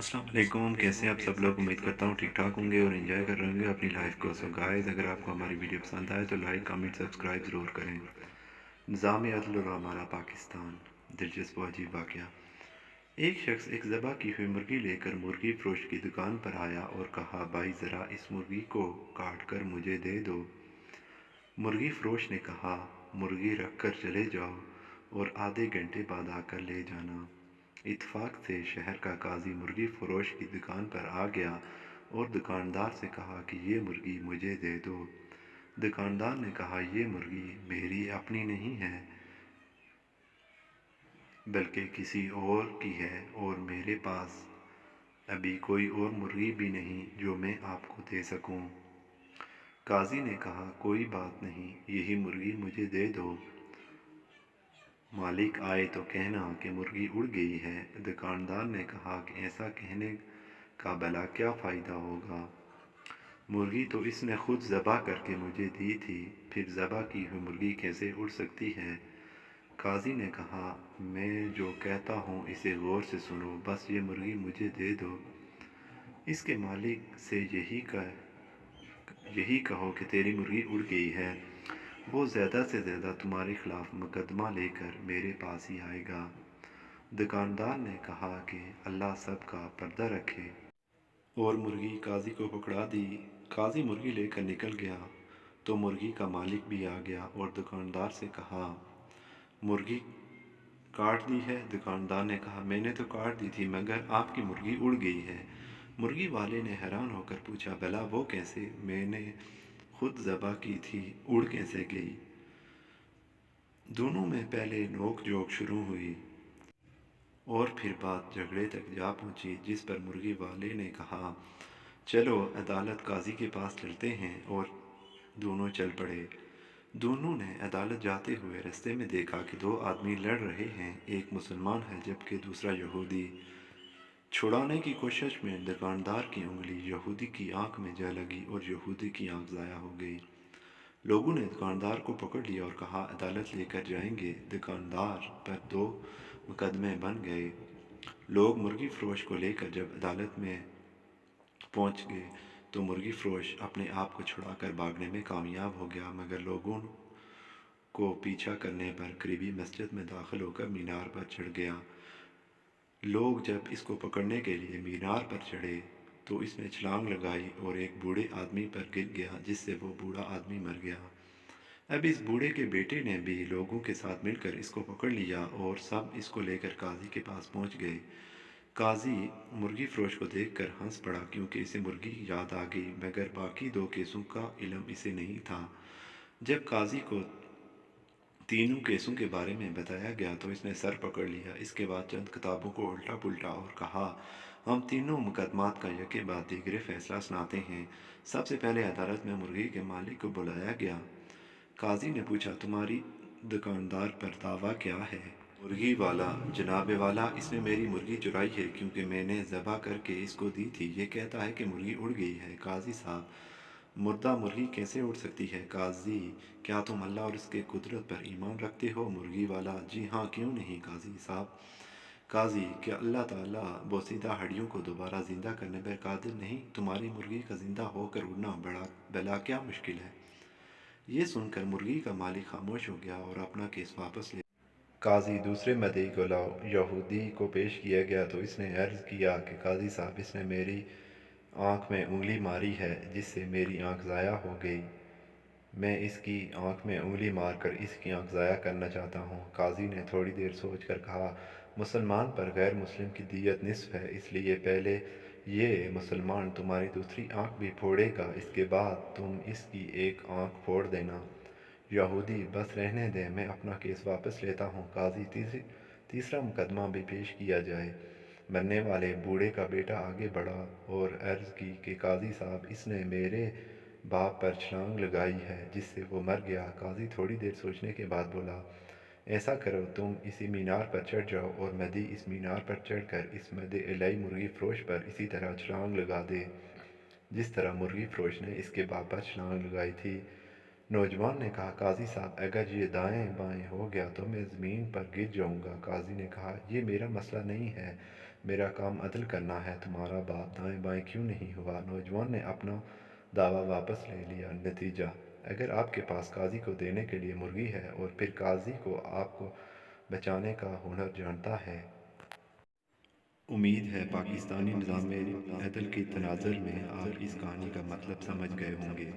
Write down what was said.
अस्सलाम वालेकुम। कैसे हैं आप सब लोग? उम्मीद करता हूँ ठीक ठाक होंगे और एंजॉय कर रहे होंगे अपनी लाइफ को। सो गाइस, अगर आपको हमारी वीडियो पसंद आए तो लाइक कमेंट सब्सक्राइब ज़रूर करें। निज़ाम अदल और हमारा पाकिस्तान, दिलचस्प व अजीब वाक़या। एक शख्स एक ज़बह की हुई मुर्गी लेकर मुर्गी फरोश की दुकान पर आया और कहा, भाई ज़रा इस मुर्गी को काट कर मुझे दे दो। मुर्गी फरोश ने कहा, मुर्गी रख कर चले जाओ और आधे घंटे बाद आकर ले जाना। इत्तेफाक से शहर का काजी मुर्गी फरोश की दुकान पर आ गया और दुकानदार से कहा कि ये मुर्गी मुझे दे दो। दुकानदार ने कहा, ये मुर्गी मेरी अपनी नहीं है बल्कि किसी और की है और मेरे पास अभी कोई और मुर्गी भी नहीं जो मैं आपको दे सकूं। काजी ने कहा, कोई बात नहीं, यही मुर्गी मुझे दे दो। मालिक आए तो कहना कि मुर्गी उड़ गई है। दुकानदार ने कहा कि ऐसा कहने का भला क्या फ़ायदा होगा, मुर्गी तो इसने खुद ज़बह करके मुझे दी थी, फिर ज़बह की हुई मुर्गी कैसे उड़ सकती है। काजी ने कहा, मैं जो कहता हूँ इसे गौर से सुनो, बस ये मुर्गी मुझे दे दो। इसके मालिक से यही कहो कि तेरी मुर्गी उड़ गई है, वो ज़्यादा से ज़्यादा तुम्हारे खिलाफ मुकदमा लेकर मेरे पास ही आएगा। दुकानदार ने कहा कि अल्लाह सब का पर्दा रखे, और मुर्गी काजी को पकड़ा दी। काजी मुर्गी लेकर निकल गया तो मुर्गी का मालिक भी आ गया और दुकानदार से कहा, मुर्गी काट दी है। दुकानदार ने कहा, मैंने तो काट दी थी मगर आपकी मुर्गी उड़ गई है। मुर्गी वाले ने हैरान होकर पूछा, भला वो कैसे? मैंने खुद ज़बह की थी, उड़ कैसे गई? दोनों में पहले नोक झोंक शुरू हुई और फिर बात झगड़े तक जा पहुंची, जिस पर मुर्गी वाले ने कहा, चलो अदालत काजी के पास चलते हैं, और दोनों चल पड़े। दोनों ने अदालत जाते हुए रास्ते में देखा कि दो आदमी लड़ रहे हैं, एक मुसलमान है जबकि दूसरा यहूदी। छुड़ाने की कोशिश में दुकानदार की उंगली यहूदी की आंख में जा लगी और यहूदी की आंख ज़ाया हो गई। लोगों ने दुकानदार को पकड़ लिया और कहा, अदालत लेकर जाएंगे। दुकानदार पर दो मुकदमे बन गए। लोग मुर्गी फरोश को लेकर जब अदालत में पहुंच गए तो मुर्गी फरोश अपने आप को छुड़ाकर भागने में कामयाब हो गया, मगर लोगों को पीछा करने पर करीबी मस्जिद में दाखिल होकर मीनार पर चढ़ गया। लोग जब इसको पकड़ने के लिए मीनार पर चढ़े तो इसने छलांग लगाई और एक बूढ़े आदमी पर गिर गया, जिससे वो बूढ़ा आदमी मर गया। अब इस बूढ़े के बेटे ने भी लोगों के साथ मिलकर इसको पकड़ लिया और सब इसको लेकर काजी के पास पहुंच गए। काजी मुर्गी फरोश को देखकर हंस पड़ा क्योंकि इसे मुर्गी की याद आ गई, मगर बाकी दो केसों का इल्म इसे नहीं था। जब काजी को तीनों केसों के बारे में बताया गया तो इसने सर पकड़ लिया। इसके बाद चंद किताबों को उल्टा पुल्टा और कहा, हम तीनों मुकदमात का यके बाद दीगरे फैसला सुनाते हैं। सबसे पहले अदालत में मुर्गी के मालिक को बुलाया गया। काजी ने पूछा, तुम्हारी दुकानदार पर दावा क्या है? मुर्गी वाला, जनाब वाला, इसने मेरी मुर्गी चुराई है क्योंकि मैंने ज़बह करके इसको दी थी। ये कहता है कि मुर्गी उड़ गई है। काजी साहब, मुर्दा मुर्गी कैसे उड़ सकती है? काजी, क्या तुम अल्लाह और उसके कुदरत पर ईमान रखते हो? मुर्गी वाला, जी हाँ, क्यों नहीं काजी साहब। काजी, क्या अल्लाह ताला बोसीदा हड्डियों को दोबारा ज़िंदा करने पर कादिर नहीं? तुम्हारी मुर्गी का ज़िंदा होकर उड़ना बड़ा भला क्या मुश्किल है? ये सुनकर मुर्गी का मालिक खामोश हो गया और अपना केस वापस ले। काजी दूसरे मदई को यहूदी को पेश किया गया तो इसने अर्ज़ किया कि काजी साहब, इसने मेरी आँख में उंगली मारी है जिससे मेरी आँख ज़ाया हो गई। मैं इसकी आँख में उंगली मारकर इसकी आँख ज़ाया करना चाहता हूँ। काजी ने थोड़ी देर सोच कर कहा, मुसलमान पर गैर मुस्लिम की दियत निस्फ़ है, इसलिए पहले ये मुसलमान तुम्हारी दूसरी आँख भी फोड़ेगा, इसके बाद तुम इसकी एक आँख फोड़ देना। यहूदी, बस रहने दें, मैं अपना केस वापस लेता हूँ। काजी, तीसरा मुकदमा भी पेश किया जाए। मरने वाले बूढ़े का बेटा आगे बढ़ा और अर्ज़ की कि काजी साहब, इसने मेरे बाप पर छलांग लगाई है जिससे वो मर गया। काजी थोड़ी देर सोचने के बाद बोला, ऐसा करो, तुम इसी मीनार पर चढ़ जाओ और मदी इस मीनार पर चढ़कर इस मद इलाई मुर्गी फरोश पर इसी तरह छलांग लगा दे जिस तरह मुर्गी फरोश ने इसके बाप पर छलांग लगाई थी। नौजवान ने कहा, काजी साहब, अगर ये दाएं बाएं हो गया तो मैं ज़मीन पर गिर जाऊंगा। काजी ने कहा, यह मेरा मसला नहीं है, میرا کام عدل کرنا ہے، تمہارا باپ دائیں بائیں کیوں نہیں ہوا؟ نوجوان نے اپنا دعویٰ واپس لے لیا۔ نتیجہ: اگر آپ کے پاس قاضی کو دینے کے لیے مرغی ہے اور پھر قاضی کو آپ کو بچانے کا ہنر جانتا ہے۔ امید ہے پاکستانی نظام عدل کے تناظر میں آپ اس کہانی کا مطلب سمجھ گئے ہوں گے۔